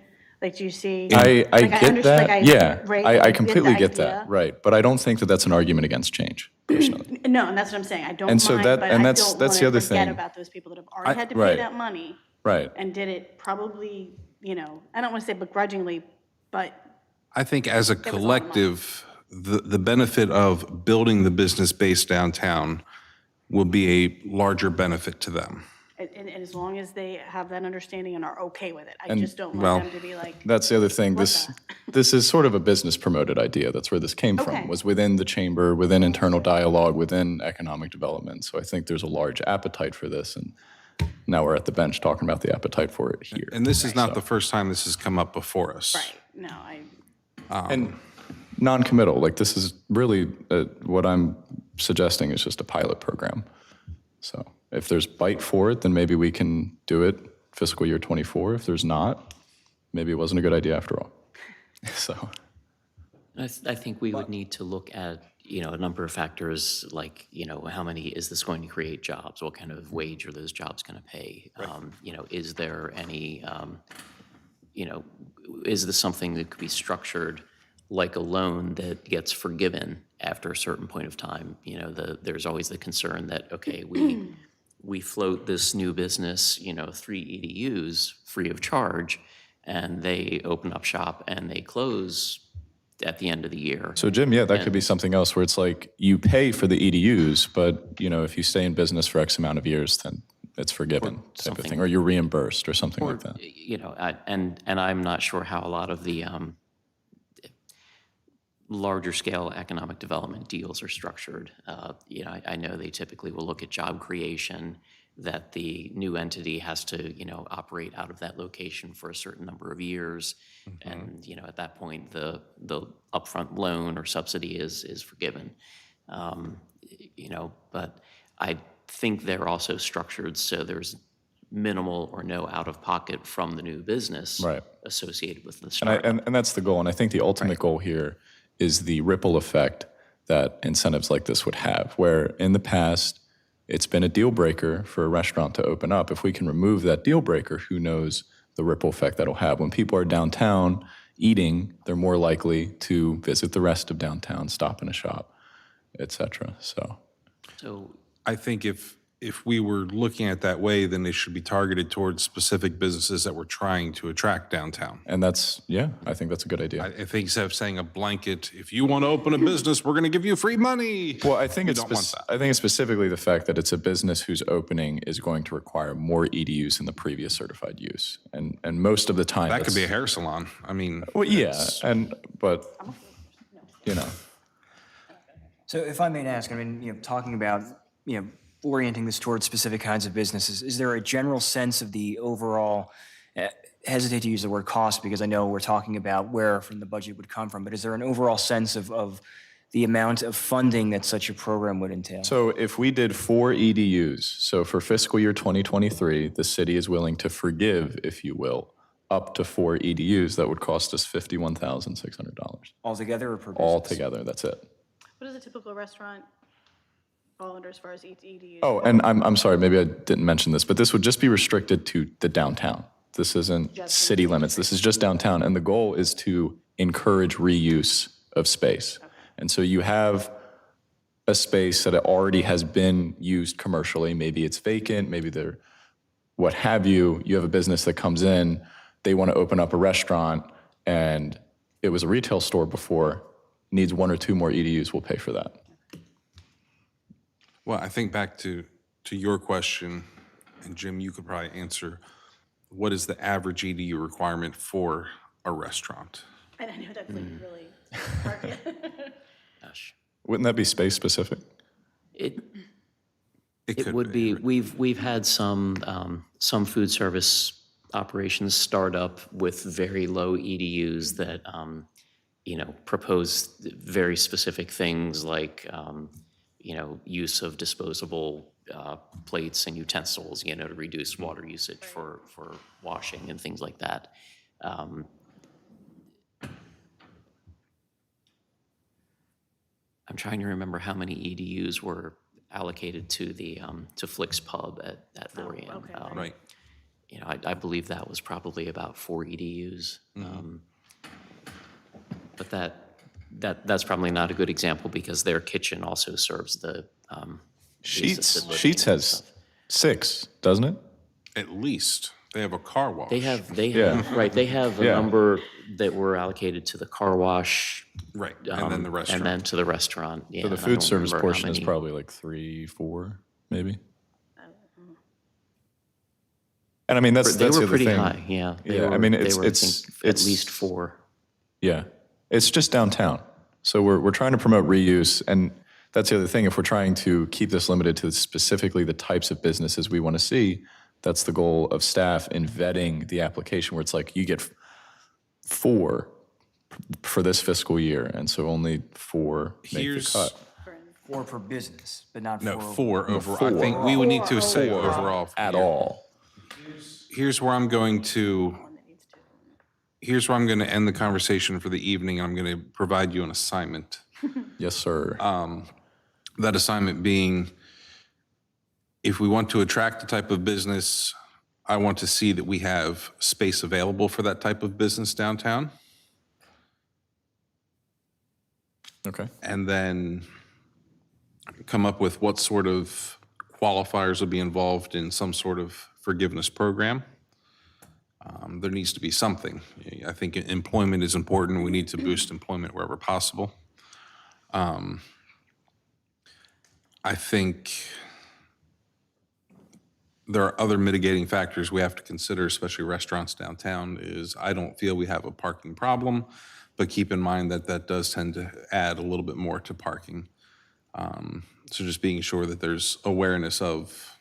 Like, do you see? I Like, get understand- that, like, yeah, right? I Like, completely the get idea. that, right, but I don't think that that's an argument against change, personally. No, and that's what I'm saying. I don't And so mind, that- but and I that's don't the want to other forget thing. about those people that have already had to pay right. that money. Right. And did it probably, I don't want to say begrudgingly, but I think as a was a lot of money. collective, the benefit of building the business base downtown will be a larger benefit to them. and as long as they have that understanding and are okay with it. I And, just don't well, want them to be like, That's the other thing. What This is sort of a business promoted idea. That's where this came Okay. from, was within the chamber, within internal dialogue, within economic development. So I think there's a large appetite for this, and now we're at the bench talking about the appetite for it here. And this is not the first time this has come up before us. right, no, And non-committal, like this is really, what I'm suggesting is just a pilot program. So if there's bite for it, then maybe we can do it fiscal year '24. If there's not, maybe it wasn't a good idea after all. So. I think we would need to look at, a number of factors like, how many, is this going to create jobs? What kind of wage are those jobs going to pay? Is there any, is this something that could be structured like a loan that gets forgiven after a certain point of time? There's always the concern that, okay, we float this new business, 3 EDUs free of charge, and they open up shop and they close at the end of the year. So Jim, yeah, that could be something else where it's like you pay for the EDUs, but if you stay in business for X amount of years, then it's forgiven type of thing, or you're reimbursed or something like that. And I'm not sure how a lot of the larger scale economic development deals are structured. I know they typically will look at job creation, that the new entity has to, operate out of that location for a certain number of years. And, at that point, the upfront loan or subsidy is forgiven. But I think they're also structured so there's minimal or no out-of-pocket from the new business Right. associated with the And, startup. and that's the goal. And I think the ultimate goal here is the ripple effect that incentives like this would have, where in the past, it's been a deal breaker for a restaurant to open up. If we can remove that deal breaker, who knows the ripple effect that'll have. When people are downtown eating, they're more likely to visit the rest of downtown, stop in a shop, et cetera. So I think if we were looking at that way, then they should be targeted towards specific businesses that we're trying to attract downtown. and that's, yeah, I think that's a good idea. I think instead of saying a blanket, if you want to open a business, we're going to give you free money. Well, I think We it's don't want that. I think it's specifically the fact that it's a business whose opening is going to require more EDUs than the previous certified use, and most of the time That could be a that's- hair salon. I mean. Well, yeah, but So if I may ask, I mean, talking about, orienting this towards specific kinds of businesses, is there a general sense of the overall, hesitate to use the word cost because I know we're talking about where from the budget would come from, but is there an overall sense of the amount of funding that such a program would entail? So if we did 4 EDUs, so for fiscal year 2023, the city is willing to forgive, if you will, up to 4 EDUs. That would cost us $51,600 Altogether or per business? altogether. That's it. what does a typical restaurant fall under as far as EDUs? Oh, and I'm sorry, maybe I didn't mention this, but this would just be restricted to the downtown. This isn't city limits. This is just downtown, and the goal is to encourage reuse of space. And so you have a space that already has been used commercially. Maybe it's vacant, maybe they're what have you. You have a business that comes in, they want to open up a restaurant, and it was a retail store before, needs 1 or 2 more EDUs, we'll pay for that. Well, I think back to your question, and Jim, you could probably answer, what is the average EDU requirement for a restaurant? And I know that's like really hard. Gosh. Wouldn't that be space specific? It could would be, we've had some food service operations start up with very low EDUs that, propose very specific things like, use of disposable plates and utensils, to reduce water usage for washing and things like that. I'm trying to remember how many EDUs were allocated to the, to Flick's Pub at Lorien. okay, Right. I believe that was probably about 4 EDUs. But that's probably not a good example because their kitchen also serves the assisted living Sheets and has stuff. 6, doesn't it? At least. They have a car wash. They have, Yeah. right, they have a Yeah. number that were allocated to the car wash. Right, and then the restaurant. And then to the restaurant, yeah. So the and I food don't service remember how portion is many- probably like 3, 4, maybe. And I mean, that's They the were other pretty thing. high, yeah. They Yeah, I were- mean, they it's- were, I it's- think, it's- at least 4. Yeah, it's just downtown. So we're trying to promote reuse, and that's the other thing. If we're trying to keep this limited to specifically the types of businesses we want to see, that's the goal of staff in vetting the application, where it's like you get 4 for this fiscal year, and so only 4 make the Here's- cut 4 per business, but not 4. No, 4 overall. I think we would need to say overall. at all. Here's where I'm going to end the conversation for the evening. I'm going to provide you an assignment. Yes, sir. That assignment being, if we want to attract the type of business, I want to see that we have space available for that type of business downtown. Okay. And then come up with what sort of qualifiers will be involved in some sort of forgiveness program. There needs to be something. I think employment is important. We need to boost employment wherever possible. I think there are other mitigating factors we have to consider, especially restaurants downtown, is I don't feel we have a parking problem, but keep in mind that that does tend to add a little bit more to parking. So just being sure that there's awareness of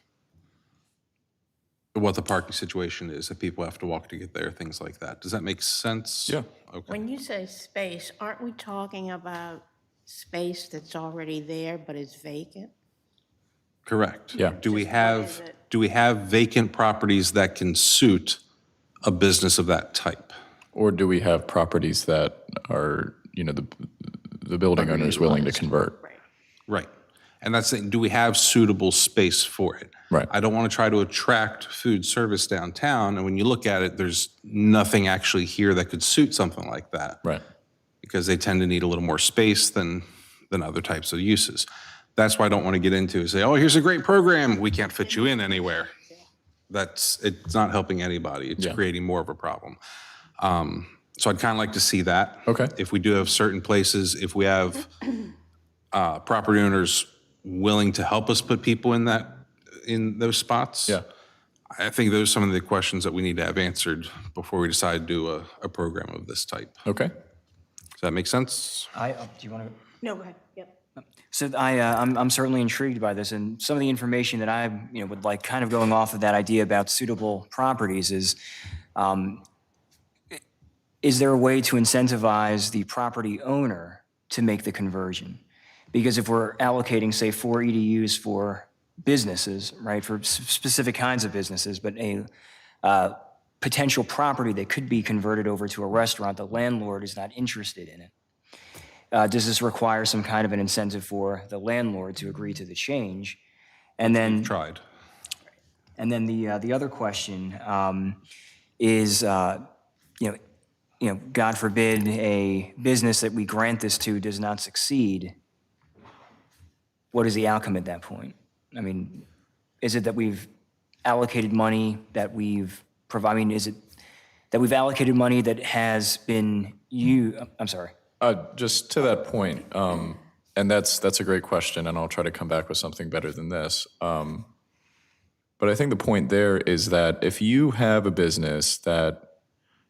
what the parking situation is, that people have to walk to get there, things like that. Does that make sense? Yeah. Okay. When you say space, aren't we talking about space that's already there but is vacant? Correct. Yeah. Do we is have, it? do we have vacant properties that can suit a business of that type? Or do we have properties that are, the building owner is willing to convert? Right. Right. And that's, do we have suitable space for it? Right. I don't want to try to attract food service downtown, and when you look at it, there's nothing actually here that could suit something like that. Right. Because they tend to need a little more space than other types of uses. That's why I don't want to get into and say, oh, here's a great program, we can't fit you in anywhere. It's not helping anybody, it's Yeah. creating more of a problem. So I'd kind of like to see that. Okay. If we do have certain places, if we have property owners willing to help us put people in those spots. Yeah. I think those are some of the questions that we need to have answered before we decide to do a program of this type. Okay. Does that make sense? Do you want to? No, go ahead. Yep. So I'm certainly intrigued by this, and some of the information that I would like, kind of going off of that idea about suitable properties is there a way to incentivize the property owner to make the conversion? Because if we're allocating, say, 4 EDUs for businesses, right, for specific kinds of businesses, but a potential property that could be converted over to a restaurant, the landlord is not interested in it. Does this require some kind of an incentive for the landlord to agree to the change? And then, Tried. the other question is, God forbid a business that we grant this to does not succeed. What is the outcome at that point? I mean, is it that we've allocated money that we've provided? I mean, is it that we've allocated money that has been I'm sorry. Just to that point, and that's a great question, and I'll try to come back with something better than this. But I think the point there is that if you have a business that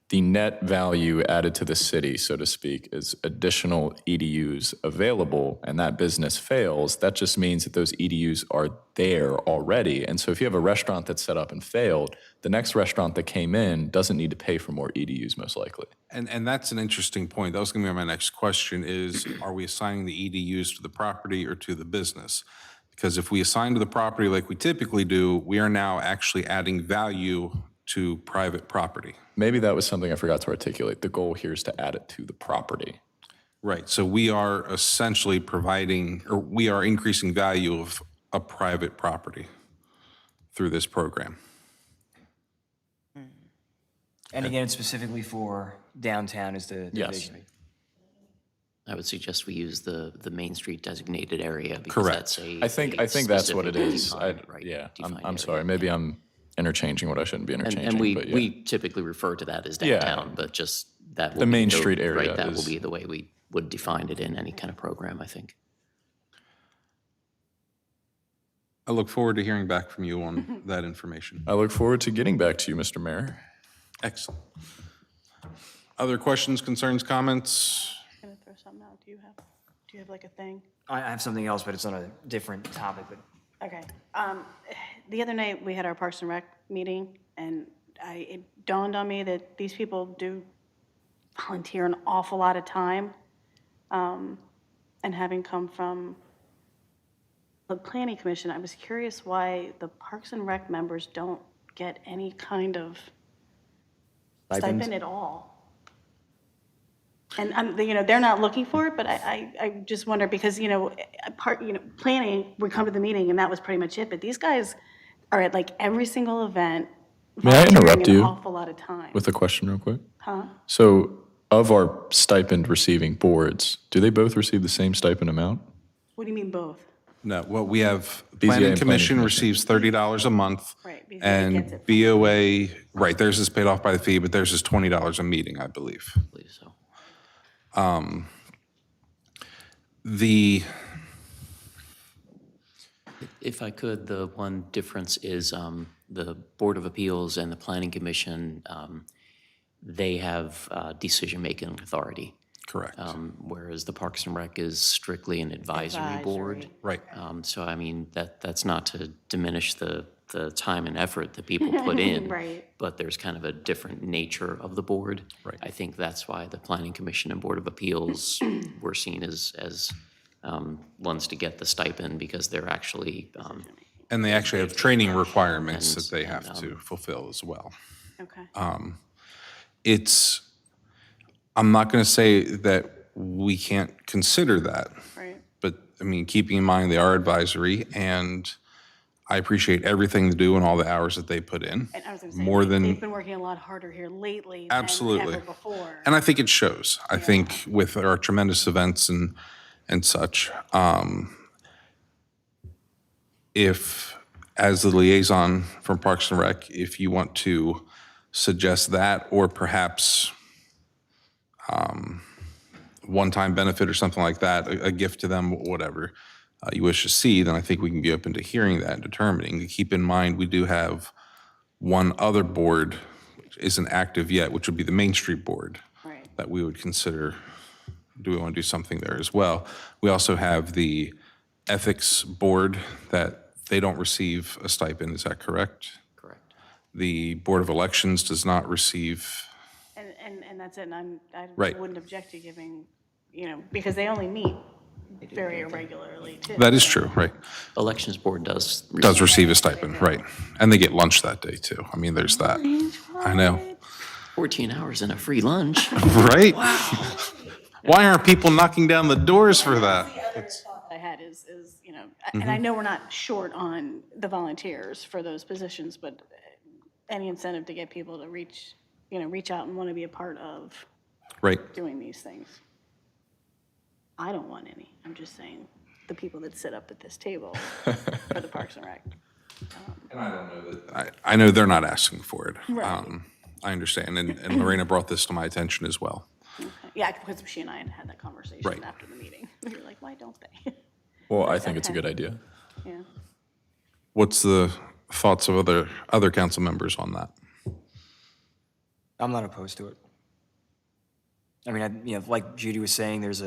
the net value added to the city, so to speak, is additional EDUs available, and that business fails, that just means that those EDUs are there already. And so if you have a restaurant that's set up and failed, the next restaurant that came in doesn't need to pay for more EDUs, most likely. And that's an interesting point. That was going to be my next question is, are we assigning the EDUs to the property or to the business? Because if we assign to the property like we typically do, we are now actually adding value to private property. Maybe that was something I forgot to articulate. The goal here is to add it to the property. Right, so we are essentially providing, or we are increasing value of a private property through this program. And again, specifically for downtown is the Yes. vision. I would suggest we use the Main Street designated area because Correct. that's a. I think a that's what it specifically is. defined, right, Yeah, defined I'm area. sorry. Maybe I'm interchanging what I shouldn't be And interchanging, but yeah. we typically refer to that as Yeah. downtown, but just that will The be Main Street area Right, that will is- be the way we would define it in any kind of program, I think. I look forward to hearing back from you on that information. I look forward to getting back to you, Mr. Mayor. Excellent. Other questions, concerns, comments? I'm gonna throw something out. Do you have like a thing? I have something else, but it's on a different topic, but Okay. The other night, we had our Parks and Rec meeting, and it dawned on me that these people do volunteer an awful lot of time. And having come from the Planning Commission, I was curious why the Parks and Rec members don't get any kind of stipend at all. And they're not looking for it, but I just wonder because, planning would come to the meeting and that was pretty much it. But these guys are at like every single event. May I interrupt volunteering you an awful lot of time. with a question real quick? Huh? So of our stipend receiving boards, do they both receive the same stipend amount? What do you mean both? No, well, we have, and Planning Planning Commission Commission. receives $30 a month. Right, BZA gets And it. BOA, right, theirs is paid off by the fee, but theirs is $20 a meeting, I believe. I believe so. The, If I could, the one difference is the Board of Appeals and the Planning Commission, they have decision-making authority. correct, Whereas the Parks and Rec is strictly an advisory board. right. So I mean, that's not to diminish the time and effort that people put in. Right. But there's kind of a different nature of the board. Right. I think that's why the Planning Commission and Board of Appeals were seen as ones to get the stipend because they're actually, And they actually have training requirements that they have to fulfill as well. Okay. It's, I'm not going to say that we can't consider that, Right. but, I mean, keeping in mind they are advisory, and I appreciate everything they do and all the hours that they put in. And I was gonna say, More than, they've been working a lot harder here lately than absolutely. ever before. And I think it shows. I think with our tremendous events and such, if, as the liaison from Parks and Rec, if you want to suggest that, or perhaps one-time benefit or something like that, a gift to them, whatever you wish to see, then I think we can be open to hearing that and determining. Keep in mind, we do have one other board, which isn't active yet, which would be the Main Street Board, Right. that we would consider, do we want to do something there as well? We also have the Ethics Board that they don't receive a stipend, is that correct? correct. The Board of Elections does not receive, And that's it, and I Right. wouldn't object to giving, because they only meet very irregularly, too. that is true, right? Elections Board does. Does receive a stipend, right? And they get lunch that day too. I mean, there's that. I know, 14 hours and a free lunch. right? Why aren't people knocking down the doors for that? I had is, and I know we're not short on the volunteers for those positions, but any incentive to get people to reach out and want to be a part of Right, doing these things. I don't want any. I'm just saying, the people that sit up at this table for the Parks and Rec. I know they're not asking for it. Right. I understand, and Lorena brought this to my attention as well. Yeah, because she and I had that conversation Right. after the meeting. We were like, why don't they? Well, I think it's a good idea. Yeah. What's the thoughts of other council members on that? I'm not opposed to it. I mean, like Judy was saying, there's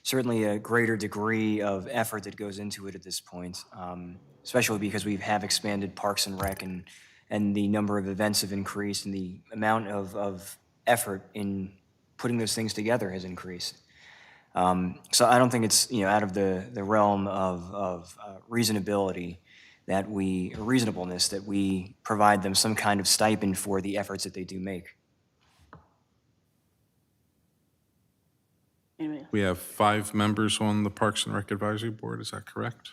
certainly a greater degree of effort that goes into it at this point, especially because we have expanded Parks and Rec and the number of events have increased and the amount of effort in putting those things together has increased. So I don't think it's, out of the realm of reasonability reasonableness that we provide them some kind of stipend for the efforts that they do make. Anyway, We have 5 members on the Parks and Rec Advisory Board, is that correct?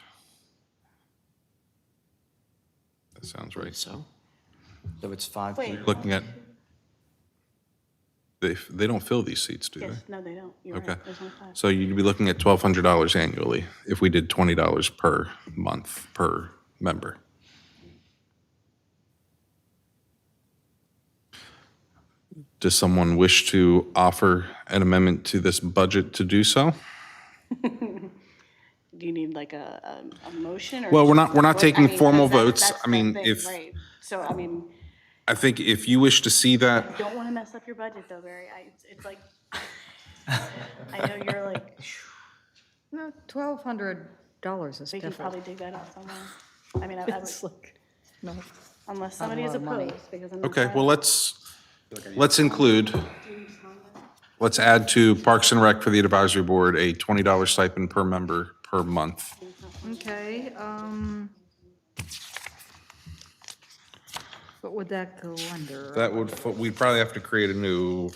That sounds right. So, So it's 5. Wait. Looking at, they don't fill these seats, do they? yes, no, they don't. You're Okay. right. There's only 5. So you'd be looking at $1,200 annually if we did $20 per month per member. Does someone wish to offer an amendment to this budget to do so? Do you need like a motion or? Well, we're not What- taking I mean, formal 'cause votes. that's I mean, the thing, if- right. So, I mean, I think if you wish to see that, don't want to mess up your budget though, Barry. It's like, I know you're like, No, $1,200 is we can probably different. dig that out somewhere. I mean, I would, It's like, no. unless somebody is lot of money. opposed, because I'm not. okay, trying- well, let's include, let's add to Parks and Rec for the advisory board a $20 stipend per member per month. Okay, what would that go under? That would, we'd probably have to create a new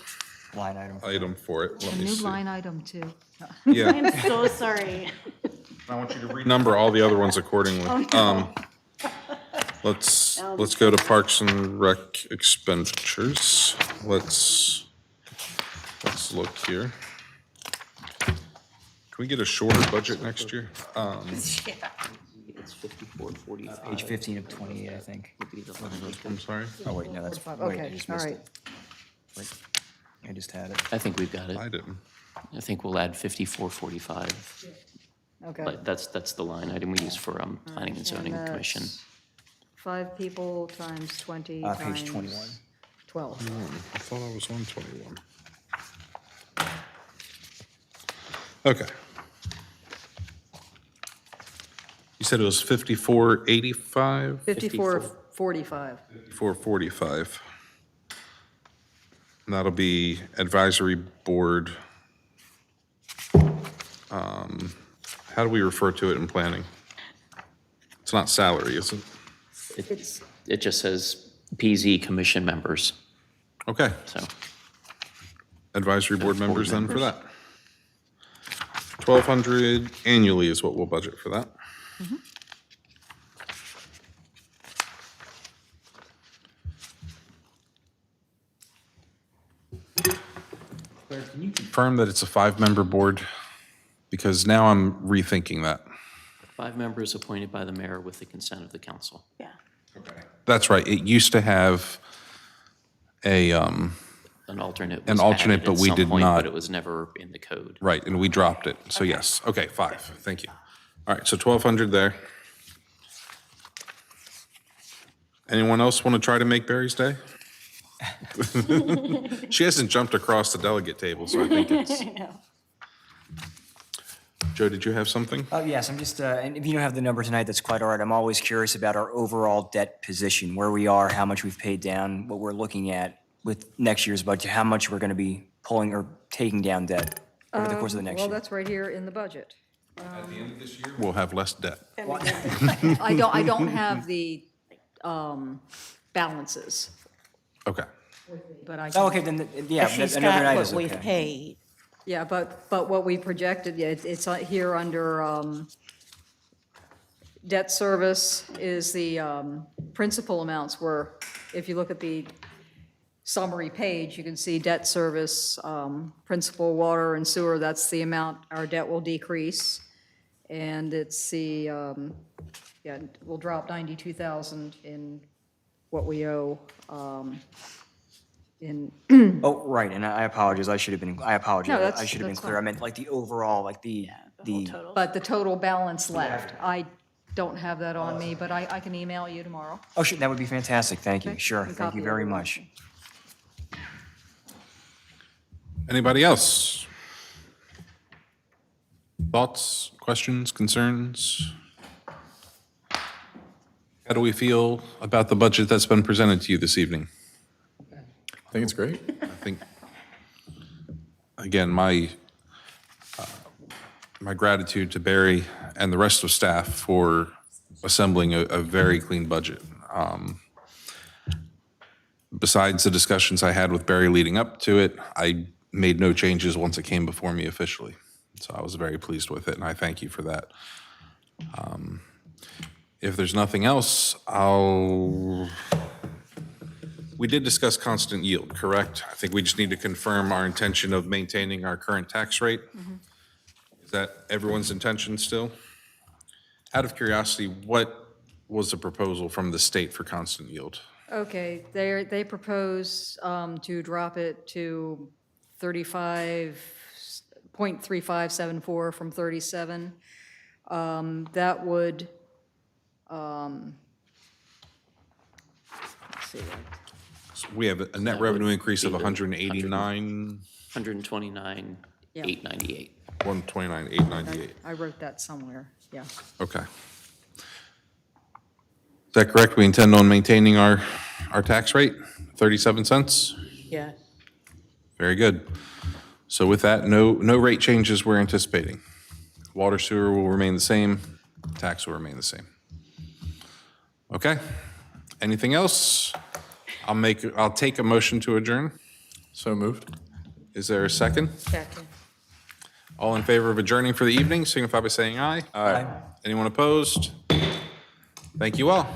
Line item. item for it. Let A me new see. line item too. Yeah, I'm so sorry. I want you to renumber all the other ones accordingly. Let's go to Parks and Rec Expenditures. Let's look here. Can we get a shorter budget next year? it's 5445. Page 15 of 28, I think. Would be the line item. I'm sorry? Oh, wait, no, that's, wait, I Okay, just all missed right. it. Wait, I just had it. I think we've got it. I didn't. I think we'll add 5445. Okay. But that's the line item we use for Planning and Zoning And Commission. that's 5 people times 20 Page times 21. 12. I thought I was on 21. Okay. You said it was 5485? 5445. 445. And that'll be advisory board. How do we refer to it in planning? It's not salary, is it? It just says PZ Commission members, Okay, so. advisory board Board members then for members. that. 1,200 annually is what we'll budget for that. Claire, can you confirm that it's a 5-member board? Because now I'm rethinking that. 5 members appointed by the mayor with the consent of the council. Yeah. That's right, it used to have An alternate was alternate, added but at we some did point, not- but it was never in the code. right, and we dropped it, so yes, okay, 5, thank you. All right, so 1,200 there. Anyone else want to try to make Barry's day? She hasn't jumped across the delegate table, so I think it's. Joe, did you have something? Oh, yes, I'm just, and if you don't have the number tonight, that's quite all right. I'm always curious about our overall debt position, where we are, how much we've paid down, what we're looking at with next year's budget, how much we're going to be pulling or taking down debt over the course of the next Well, year. that's right here in the budget. At the end of this year, we'll have less debt. I don't have the balances, Okay, but I Oh, can, okay, then, yeah, She's another got night what is we've okay. paid. yeah, but what we projected, yeah, it's here under debt service is the principal amounts were, if you look at the summary page, you can see debt service, principal water and sewer, that's the amount our debt will decrease. And it's the, yeah, we'll drop 92,000 in what we owe in, Oh, right, and I apologize, I apologize, that's- I should have been that's clear. I fine. meant like the overall, like The whole total. but the total balance left, I don't have that on me, but I can email you tomorrow. Oh, sure, that would be fantastic, thank you, Okay, sure, and thank copy you very everyone. much. anybody else? Thoughts, questions, concerns? How do we feel about the budget that's been presented to you this evening? I think it's great. I think, again, my my gratitude to Barry and the rest of staff for assembling a very clean budget. Besides the discussions I had with Barry leading up to it, I made no changes once it came before me officially. So I was very pleased with it, and I thank you for that. If there's nothing else, we did discuss constant yield, correct? I think we just need to confirm our intention of maintaining our current tax rate. Is that everyone's intention still? Out of curiosity, what was the proposal from the state for constant yield? Okay, they propose to drop it to 35.3574 from 37. That would, let's see, So we have a net revenue increase of 189, 129,898. 129,898. I wrote that somewhere, yeah. Okay. Is that correct? We intend on maintaining our tax rate, 37 cents? Yeah. Very good. So with that, no rate changes we're anticipating. Water sewer will remain the same, tax will remain the same. Okay. Anything else? I'll take a motion to adjourn. So moved. Is there a second? Second. All in favor of adjourning for the evening, signify by saying aye. Aye. Anyone opposed? Thank you all.